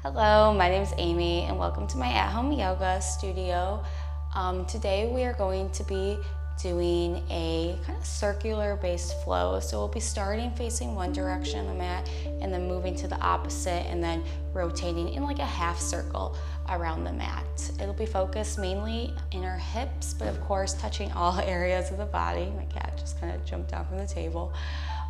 Hello, my name is Amy and welcome to my at-home yoga studio. Today we are going to be doing a kind of circular based flow. So we'll be starting facing one direction on the mat and then moving to the opposite and then rotating in like a half circle around the mat. It'll be focused mainly in our hips, but of course touching all areas of the body. My cat just kind of jumped down from the table.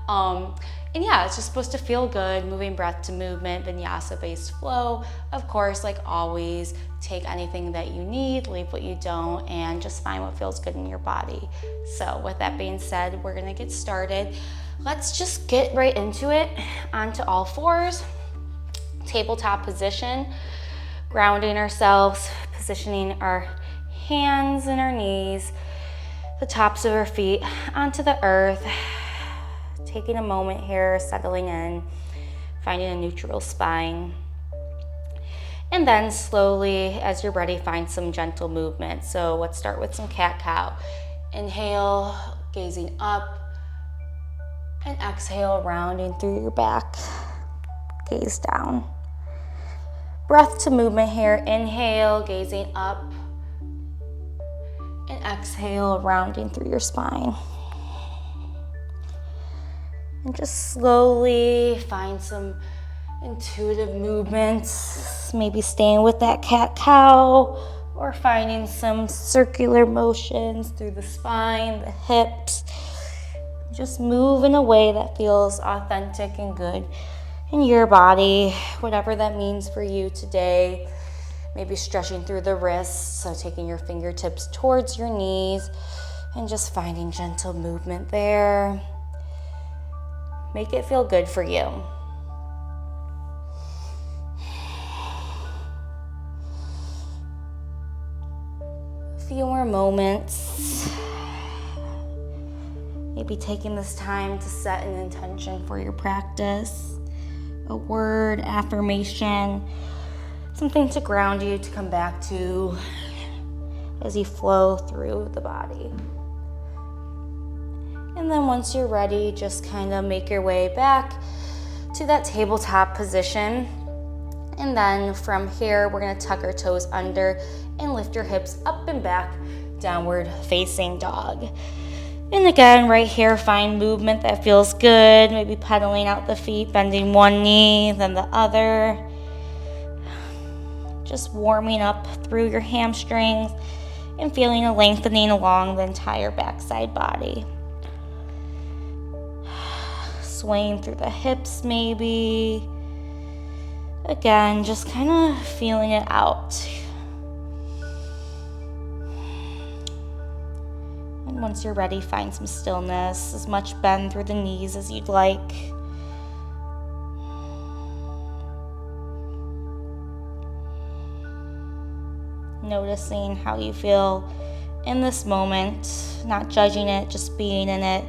And yeah, it's just supposed to feel good, moving breath to movement, Vinyasa based flow. Of course, like always, take anything that you need, leave what you don't, and just find what feels good in your body. So with that being said, we're gonna get started. Let's just get right into it. Onto all fours, tabletop position, grounding ourselves, positioning our hands and our knees, the tops of our feet onto the earth. Taking a moment here, settling in, finding a neutral spine. And then slowly, as you're ready, find some gentle movement. So let's start with some cat-cow. Inhale, gazing up, and exhale, rounding through your back. Gaze down. Breath to movement here. Inhale, gazing up, and exhale, rounding through your spine. And just slowly find some intuitive movements, maybe staying with that cat-cow or finding some circular motions through the spine, the hips. Just move in a way that feels authentic and good in your body, whatever that means for you today. Maybe stretching through the wrists, so taking your fingertips towards your knees and just finding gentle movement there. Make it feel good for you. A few more moments. Maybe taking this time to set an intention for your practice. A word, affirmation, something to ground you, to come back to as you flow through the body. And then once you're ready, just kind of make your way back to that tabletop position. And then from here, we're gonna tuck our toes under and lift your hips up and back, downward facing dog. And again, right here, find movement that feels good, maybe pedaling out the feet, bending one knee, then the other. Just warming up through your hamstrings and feeling a lengthening along the entire backside body. Swaying through the hips maybe. Again, just kind of feeling it out. And once you're ready, find some stillness, as much bend through the knees as you'd like. Noticing how you feel in this moment, not judging it, just being in it.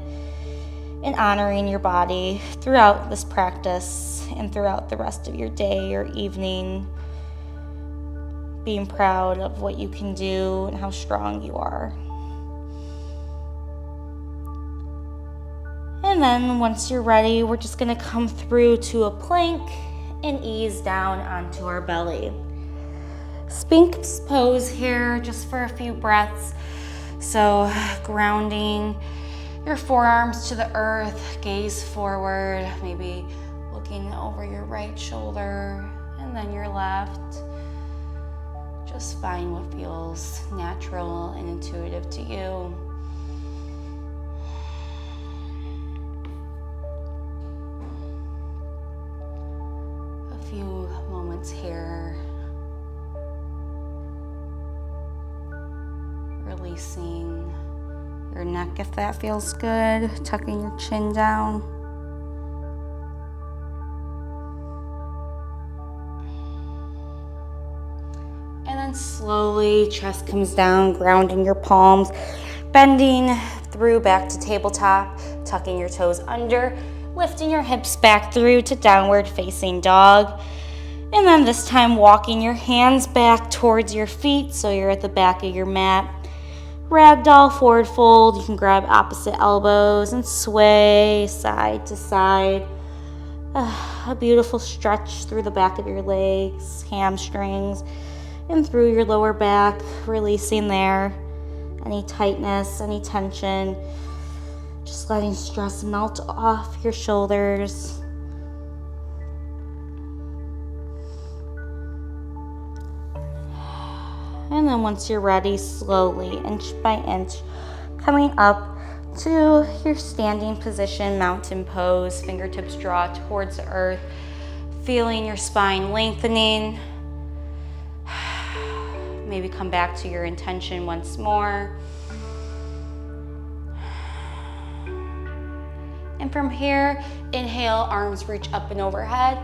And honoring your body throughout this practice and throughout the rest of your day or evening. Being proud of what you can do and how strong you are. And then once you're ready, we're just going to come through to a plank and ease down onto our belly. Sphinx pose here just for a few breaths. So grounding your forearms to the earth, gaze forward, maybe looking over your right shoulder and then your left. Just find what feels natural and intuitive to you. A few moments here. Releasing your neck if that feels good, tucking your chin down. And then slowly, chest comes down, grounding your palms, bending through back to tabletop, tucking your toes under, lifting your hips back through to downward facing dog. And then this time walking your hands back towards your feet so you're at the back of your mat. Ragdoll forward fold. You can grab opposite elbows and sway side to side a beautiful stretch through the back of your legs, hamstrings, and through your lower back, releasing there any tightness, any tension, just letting stress melt off your shoulders. And then once you're ready, slowly, inch by inch, coming up to your standing position, mountain pose, fingertips draw towards the earth, feeling your spine lengthening. Maybe come back to your intention once more. And from here, inhale, arms reach up and overhead.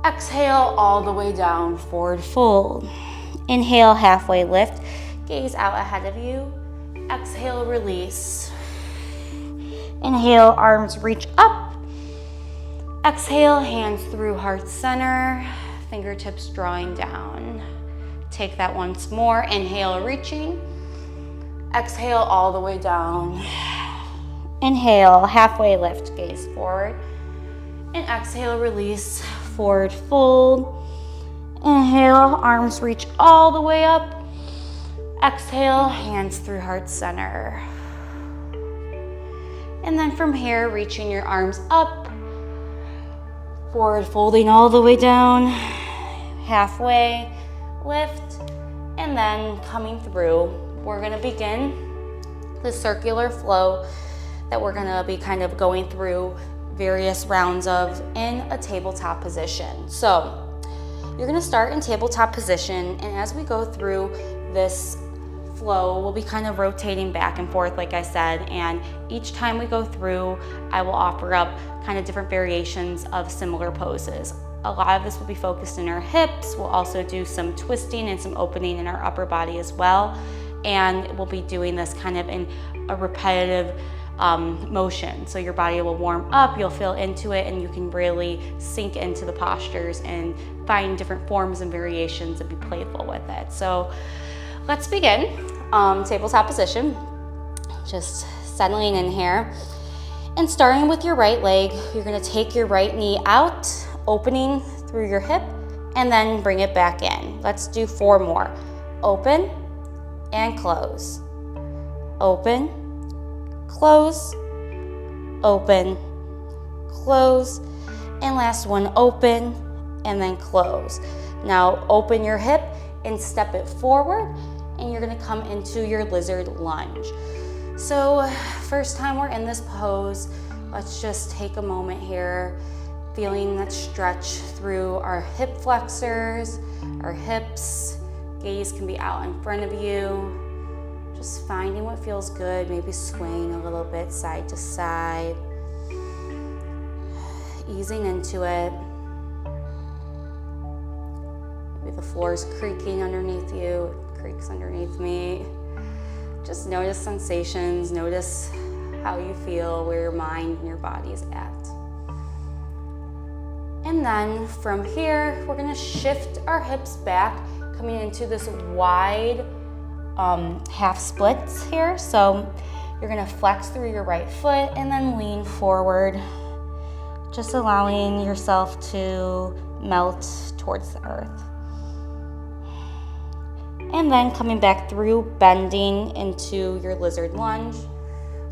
Exhale, all the way down, forward fold. Inhale, halfway lift, gaze out ahead of you. Exhale, release. Inhale, arms reach up. Exhale, hands through heart center, fingertips drawing down. Take that once more. Inhale, reaching. Exhale, all the way down. Inhale, halfway lift, gaze forward. And exhale, release, forward fold. Inhale, arms reach all the way up. Exhale, hands through heart center. And then from here, reaching your arms up, forward folding all the way down, halfway lift, and then coming through. We're gonna begin the circular flow that we're gonna be kind of going through various rounds of in a tabletop position. So you're gonna start in tabletop position, and as we go through this flow, we'll be kind of rotating back and forth, like I said, and each time we go through, I will offer up kind of different variations of similar poses. A lot of this will be focused in our hips. We'll also do some twisting and some opening in our upper body as well, and we'll be doing this kind of in a repetitive motion. So your body will warm up, you'll feel into it, and you can really sink into the postures and find different forms and variations and be playful with it. So let's begin. Tabletop position, just settling in here. And starting with your right leg, you're gonna take your right knee out, opening through your hip, and then bring it back in. Let's do 4 more. Open and close. Open, close, open, close, and last one, open, and then close. Now open your hip and step it forward, and you're gonna come into your lizard lunge. So first time we're in this pose, let's just take a moment here, feeling that stretch through our hip flexors, our hips. Gaze can be out in front of you. Just finding what feels good, maybe swaying a little bit side to side. Easing into it. Maybe the floor is creaking underneath you, it creaks underneath me. Just notice sensations, notice how you feel, where your mind and your body is at. And then from here, we're gonna shift our hips back, coming into this wide half splits here. So you're gonna flex through your right foot and then lean forward, just allowing yourself to melt towards the earth. And then coming back through, bending into your lizard lunge.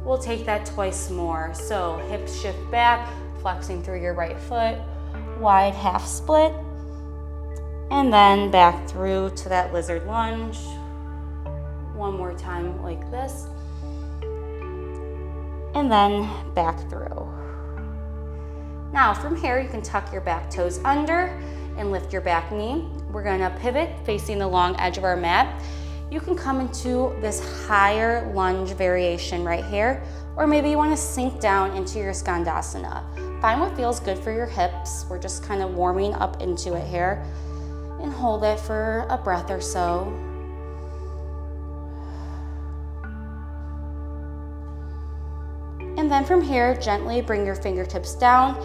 We'll take that twice more. So hips shift back, flexing through your right foot, wide half split, and then back through to that lizard lunge. One more time like this, and then back through. Now from here, you can tuck your back toes under and lift your back knee. We're gonna pivot facing the long edge of our mat. You can come into this higher lunge variation right here, or maybe you wanna sink down into your skandasana. Find what feels good for your hips. We're just kind of warming up into it here, and hold it for a breath or so. And then from here, gently bring your fingertips down,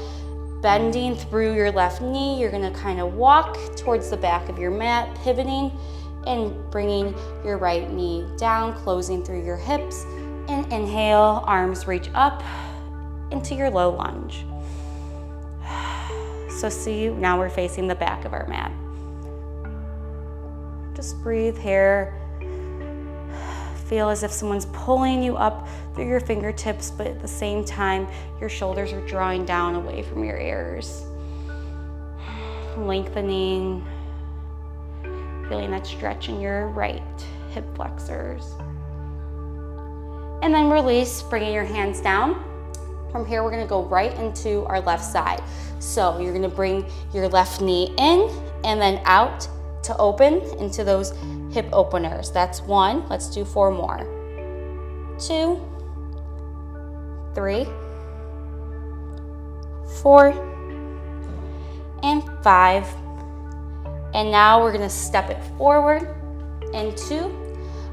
bending through your left knee. You're gonna kind of walk towards the back of your mat, pivoting and bringing your right knee down, closing through your hips. And inhale, arms reach up into your low lunge. So see, now we're facing the back of our mat. Just breathe here. Feel as if someone's pulling you up through your fingertips, but at the same time, your shoulders are drawing down away from your ears. Lengthening, feeling that stretch in your right hip flexors. And then release, bringing your hands down. From here, we're gonna go right into our left side. So you're gonna bring your left knee in and then out to open into those hip openers. That's 1. Let's do 4 more. 2, 3, 4, and 5. And now we're gonna step it forward into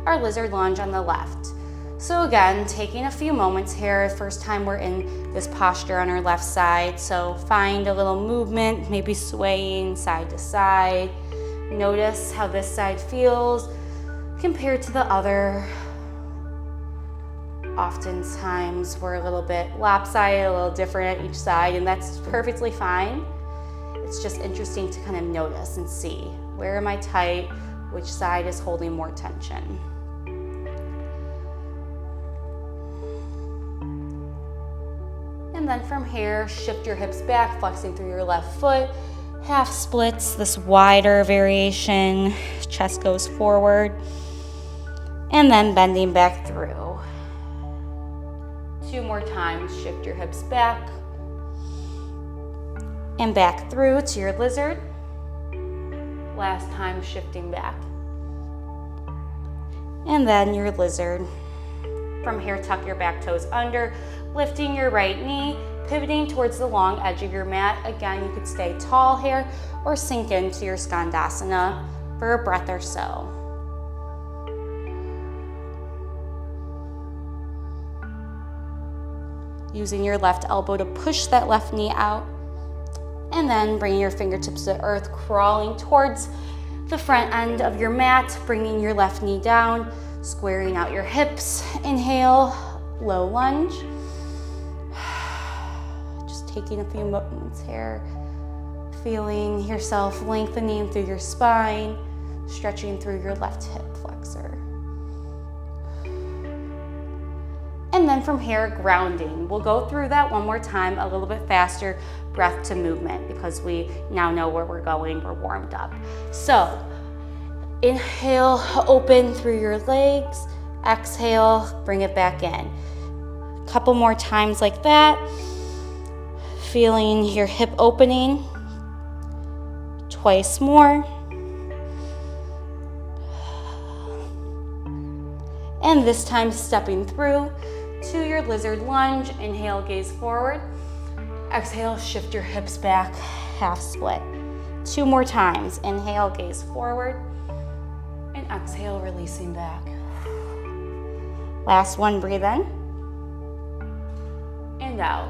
our lizard lunge on the left. So again, taking a few moments here, first time we're in this posture on our left side. So find a little movement, maybe swaying side to side. Notice how this side feels compared to the other. Oftentimes we're a little bit lopsided, a little different at each side, and that's perfectly fine. It's just interesting to kind of notice and see, where am I tight? Which side is holding more tension? And then from here, shift your hips back, flexing through your left foot. Half splits, this wider variation. Chest goes forward. And then bending back through. 2 more times, shift your hips back. And back through to your lizard. Last time, shifting back. And then your lizard. From here, tuck your back toes under, lifting your right knee, pivoting towards the long edge of your mat. Again, you could stay tall here or sink into your skandasana for a breath or so. Using your left elbow to push that left knee out, and then bringing your fingertips to earth, crawling towards the front end of your mat, bringing your left knee down, squaring out your hips. Inhale, low lunge. Just taking a few moments here, feeling yourself lengthening through your spine, stretching through your left hip flexor. And then from here, grounding. We'll go through that one more time, a little bit faster, breath to movement, because we now know where we're going, we're warmed up. So, inhale, open through your legs. Exhale, bring it back in. A couple more times like that. Feeling your hip opening. Twice more. And this time, stepping through to your lizard lunge. Inhale, gaze forward. Exhale, shift your hips back, half split. 2 more times. Inhale, gaze forward. And exhale, releasing back. Last one, breathe in. And out.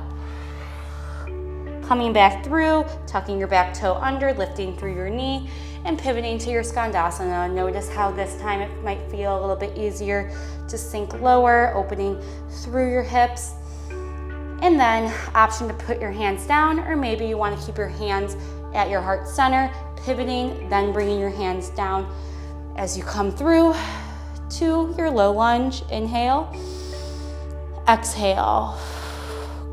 Coming back through, tucking your back toe under, lifting through your knee, and pivoting to your skandasana. Notice how this time it might feel a little bit easier to sink lower, opening through your hips. And then option to put your hands down, or maybe you want to keep your hands at your heart center, pivoting, then bringing your hands down as you come through to your low lunge. Inhale, exhale,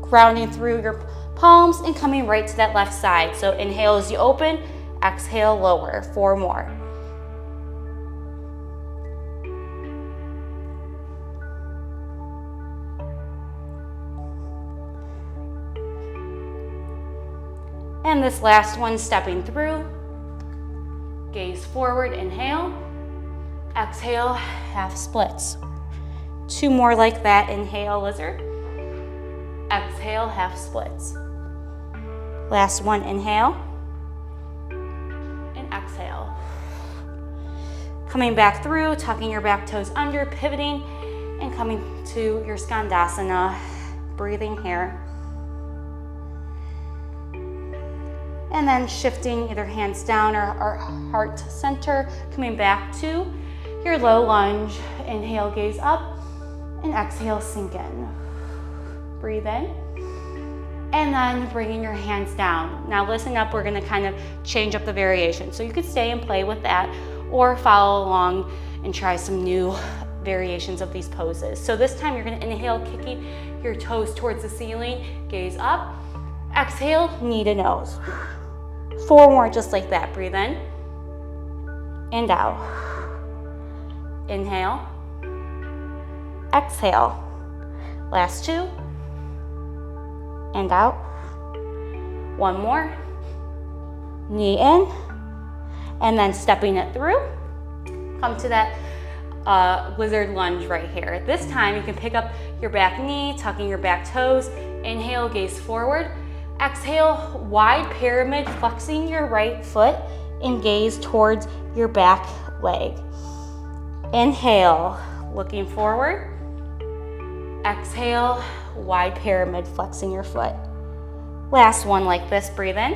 grounding through your palms and coming right to that left side. So inhale as you open, exhale, lower. 4 more. And this last one, stepping through. Gaze forward, inhale. Exhale, half splits. 2 more like that. Inhale, lizard. Exhale, half splits. Last one, inhale. And exhale. Coming back through, tucking your back toes under, pivoting, and coming to your skandasana. Breathing here. And then shifting either hands down or heart center, coming back to your low lunge. Inhale, gaze up, and exhale, sink in. Breathe in, And then bringing your hands down. Now listen up, we're gonna kind of change up the variation. So you could stay and play with that or follow along and try some new variations of these poses. So this time you're gonna inhale, kicking your toes towards the ceiling, gaze up. Exhale, knee to nose. 4 more just like that. Breathe in and out. Inhale, exhale. Last 2 and out. 1 more. Knee in and then stepping it through. Come to that lizard lunge right here. This time you can pick up your back knee, tucking your back toes. Inhale, gaze forward. Exhale, wide pyramid, flexing your right foot and gaze towards your back leg. Inhale, looking forward. Exhale, wide pyramid, flexing your foot. Last one like this, breathe in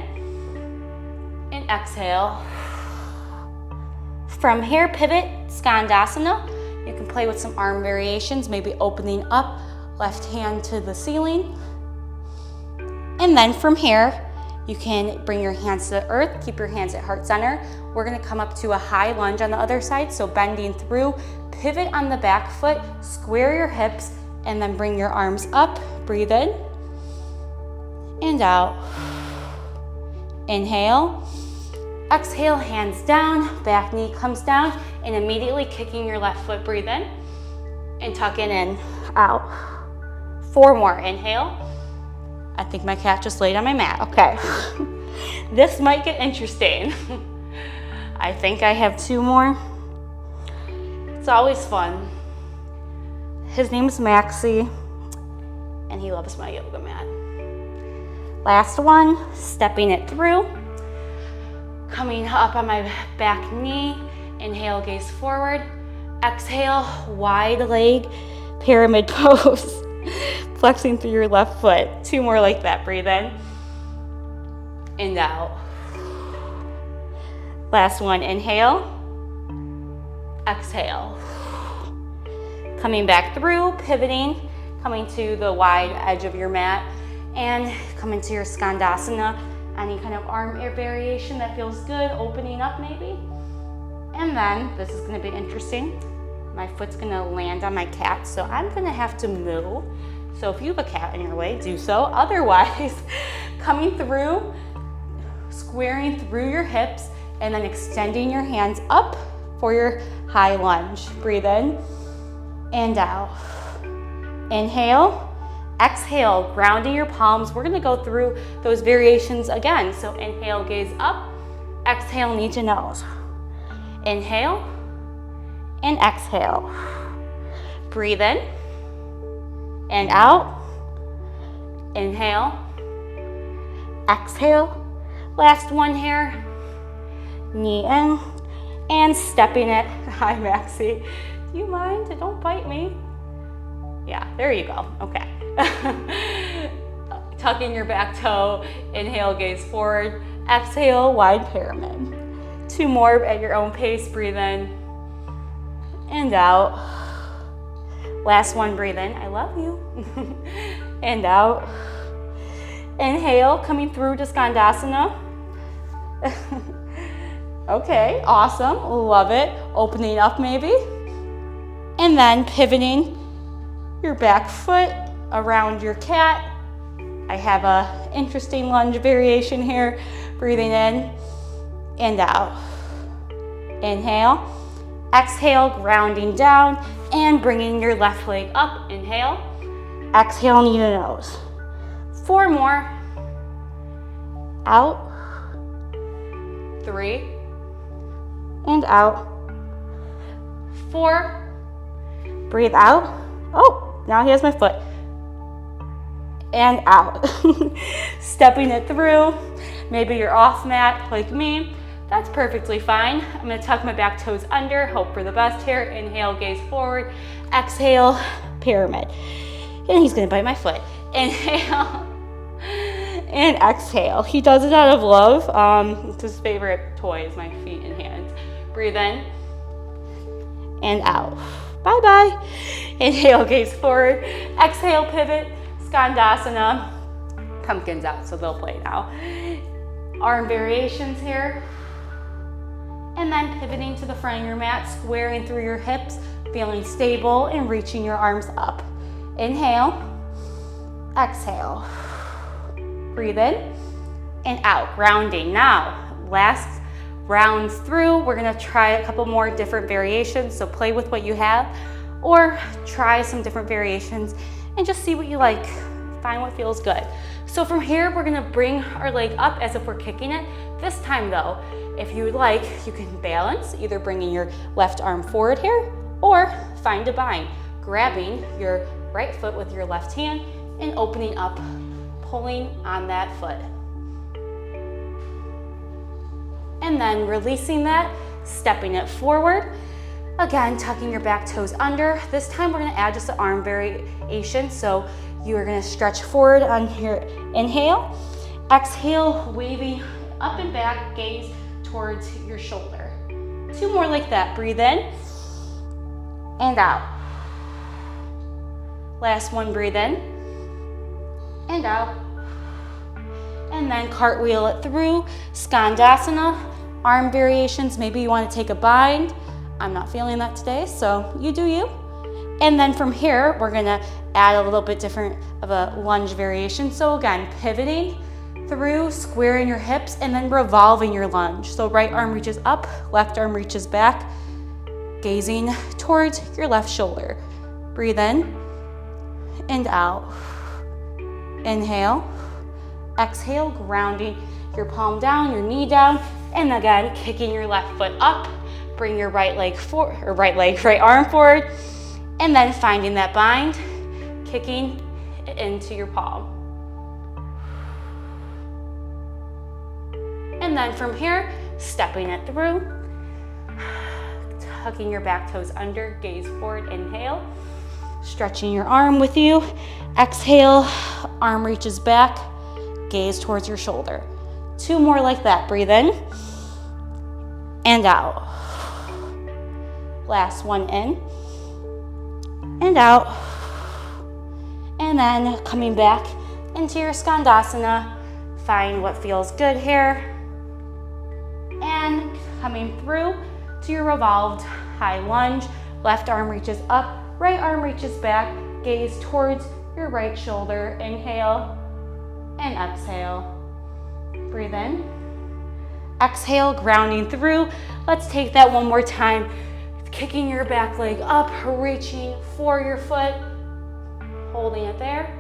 and exhale. From here, pivot, skandasana. You can play with some arm variations, maybe opening up, left hand to the ceiling. And then from here, you can bring your hands to the earth, keep your hands at heart center. We're gonna come up to a high lunge on the other side, so bending through, pivot on the back foot, square your hips, and then bring your arms up. Breathe in and out. Inhale. Exhale, hands down, back knee comes down, and immediately kicking your left foot. Breathe in and tuck it in, out. 4 more. Inhale. I think my cat just laid on my mat. Okay. This might get interesting. I think I have 2 more. It's always fun. His name's Maxie, and he loves my yoga mat. Last one, stepping it through. Coming up on my back knee. Inhale, gaze forward. Exhale, wide leg, pyramid pose. Flexing through your left foot. 2 more like that. Breathe in and out. Last one, inhale. Exhale. Coming back through, pivoting, coming to the wide edge of your mat, and coming to your skandasana. Any kind of arm air variation that feels good, opening up maybe. And then, this is gonna be interesting. My foot's gonna land on my cat, so I'm gonna have to move. So if you have a cat in your way, do so. Otherwise, coming through, squaring through your hips, and then extending your hands up for your high lunge. Breathe in and out. Inhale, exhale, grounding your palms. We're gonna go through those variations again. So inhale, gaze up. Exhale, knee to nose. Inhale and exhale. Breathe in and out. Inhale, exhale. Last one here. Knee in and stepping it. Hi, Maxie. Do you mind? Don't bite me. Yeah, there you go. Okay. Tucking your back toe. Inhale, gaze forward. Exhale, wide pyramid. 2 more at your own pace. Breathe in and out. Last one, breathe in. I love you. And out. Inhale, coming through to skandasana. Okay, awesome. Love it. Opening up maybe. And then pivoting your back foot around your cat. I have a interesting lunge variation here. Breathing in and out. Inhale. Exhale, grounding down and bringing your left leg up. Inhale. Exhale, knee to nose. 4 more. Out. 3. And out. 4. Breathe out. Oh, now he has my foot. And out. Stepping it through. Maybe you're off mat like me. That's perfectly fine. I'm gonna tuck my back toes under, hope for the best here. Inhale, gaze forward. Exhale, pyramid. And he's gonna bite my foot. Inhale and exhale. He does it out of love. It's his favorite toy is my feet and hands. Breathe in and out. Bye-bye. Inhale, gaze forward. Exhale, pivot, skandasana. pumpkins out, so they'll play now. Arm variations here. And then pivoting to the front of your mat, squaring through your hips, feeling stable and reaching your arms up. Inhale, exhale. Breathe in and out, grounding. Now, last rounds through, we're gonna try a couple more different variations, so play with what you have, or try some different variations and just see what you like. Find what feels good. So from here, we're gonna bring our leg up as if we're kicking it. This time though, if you would like, you can balance, either bringing your left arm forward here, or find a bind, grabbing your right foot with your left hand and opening up, pulling on that foot. And then releasing that, stepping it forward. Again, tucking your back toes under. This time we're gonna add just an arm variation. So you are gonna stretch forward on your inhale. Exhale, waving up and back, gaze towards your shoulder. 2 more like that. Breathe in and out. Last one, breathe in and out. And then cartwheel it through, skandasana, arm variations. Maybe you want to take a bind. I'm not feeling that today, so you do you. And then from here, we're gonna add a little bit different of a lunge variation. So again, pivoting through, squaring your hips, and then revolving your lunge. So right arm reaches up, left arm reaches back, gazing towards your left shoulder. Breathe in and out. Inhale, exhale, grounding your palm down, your knee down, and again, kicking your left foot up. Bring your right arm forward, and then finding that bind, kicking into your palm. And then from here, stepping it through, tucking your back toes under, gaze forward, inhale, stretching your arm with you, exhale, arm reaches back, gaze towards your shoulder. 2 more like that. Breathe in and out. Last one, in and out. And then coming back into your skandasana, find what feels good here. And coming through to your revolved high lunge, left arm reaches up, right arm reaches back, gaze towards your right shoulder. Inhale and exhale. Breathe in. Exhale, grounding through. Let's take that one more time. Kicking your back leg up, reaching for your foot, holding it there,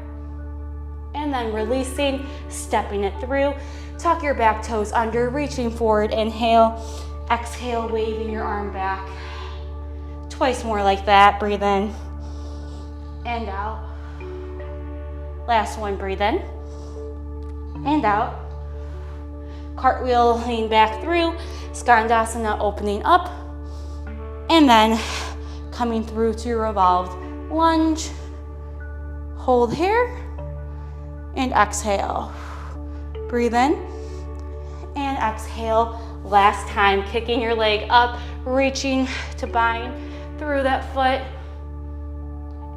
and then releasing, stepping it through. Tuck your back toes under, reaching forward, inhale, exhale, waving your arm back. Twice more like that. Breathe in and out. Last one, breathe in and out. Cartwheel, lean back through, skandasana, opening up, and then coming through to your revolved lunge. Hold here and exhale. Breathe in and exhale. Last time, kicking your leg up, reaching to bind through that foot,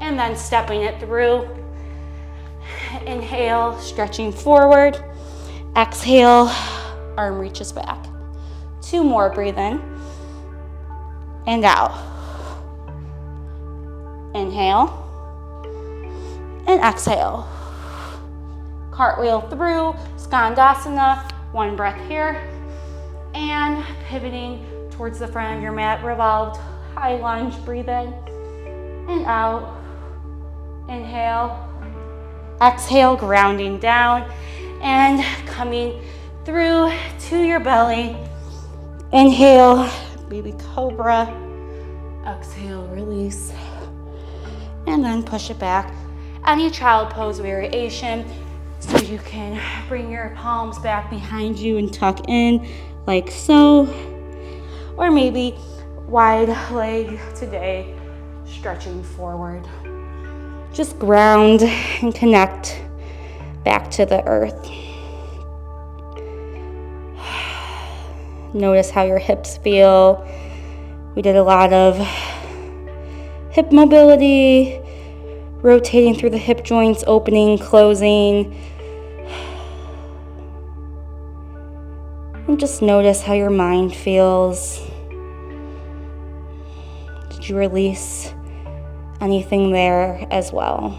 and then stepping it through. Inhale, stretching forward. Exhale, arm reaches back. 2 more, breathe in and out. Inhale and exhale. Cartwheel through, skandasana, 1 breath here, and pivoting towards the front of your mat, revolved high lunge, breathe in and out. Inhale, exhale, grounding down and coming through to your belly. Inhale, baby cobra. Exhale, release. And then push it back. Any child pose variation. So you can bring your palms back behind you and tuck in like so. Or maybe wide leg today, stretching forward. Just ground and connect back to the earth. Notice how your hips feel. We did a lot of hip mobility, rotating through the hip joints, opening, closing, And just notice how your mind feels. Did you release anything there as well?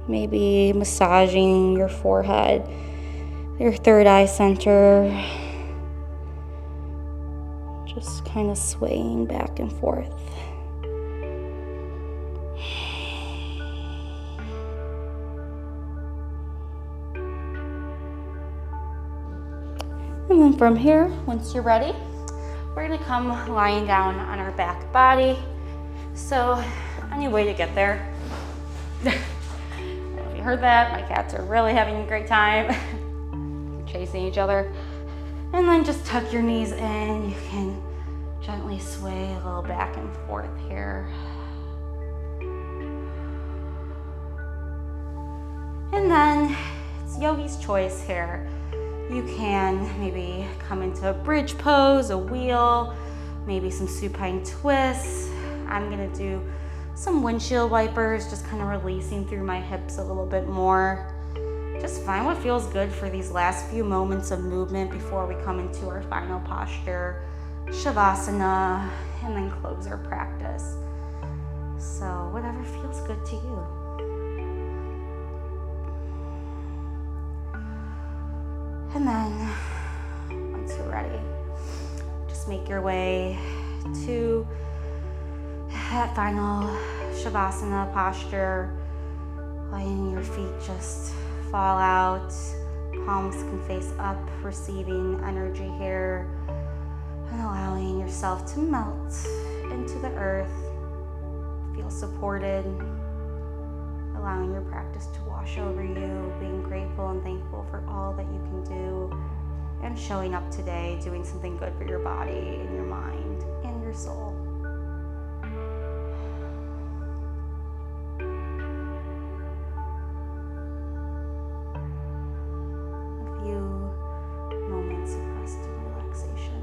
Maybe massaging your forehead, your third eye center, just kind of swaying back and forth. And then from here, once you're ready, we're gonna come lying down on our back body. So, any way to get there. If you heard that, my cats are really having a great time. Chasing each other. And then just tuck your knees in. You can gently sway a little back and forth here. And then it's yogi's choice here. You can maybe come into a bridge pose, a wheel, maybe some supine twists. I'm gonna do some windshield wipers, just kind of releasing through my hips a little bit more. Just find what feels good for these last few moments of movement before we come into our final posture, shavasana, and then close our practice. So whatever feels good to you. And then, once you're ready, just make your way to that final shavasana posture, letting your feet just fall out, palms can face up, receiving energy here, and allowing yourself to melt into the earth, feel supported, allowing your practice to wash over you, being grateful and thankful for all that you can do, and showing up today, doing something good for your body and your mind and your soul. A few moments of rest and relaxation.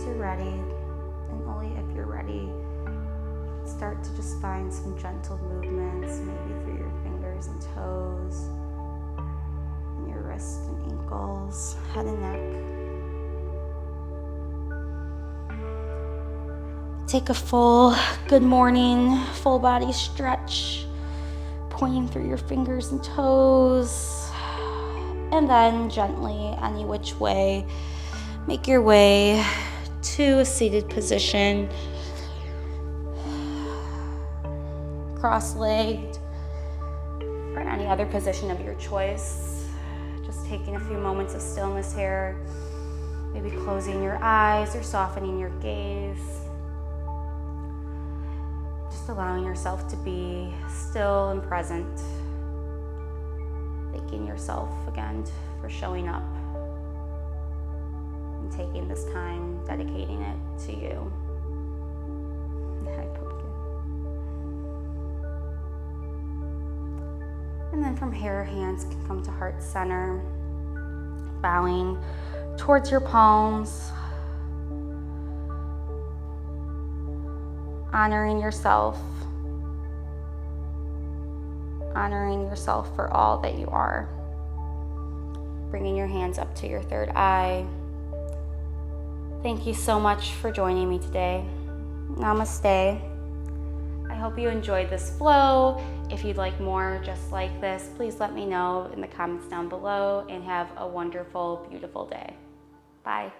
You're ready, and only if you're ready, start to just find some gentle movements, maybe through your fingers and toes, and your wrists and ankles, head and neck. Take a full good morning, full body stretch, pointing through your fingers and toes, and then gently, any which way, make your way to a seated position, cross-legged, or any other position of your choice. Just taking a few moments of stillness here, maybe closing your eyes or softening your gaze. Just allowing yourself to be still and present. Thanking yourself again for showing up. Taking this time, dedicating it to you. Hi, pumpkin. And then from here, hands can come to heart center, bowing towards your palms, honoring yourself for all that you are. Bringing your hands up to your third eye, Thank you so much for joining me today. Namaste. I hope you enjoyed this flow. If you'd like more just like this, please let me know in the comments down below, and have a wonderful, beautiful day. Bye.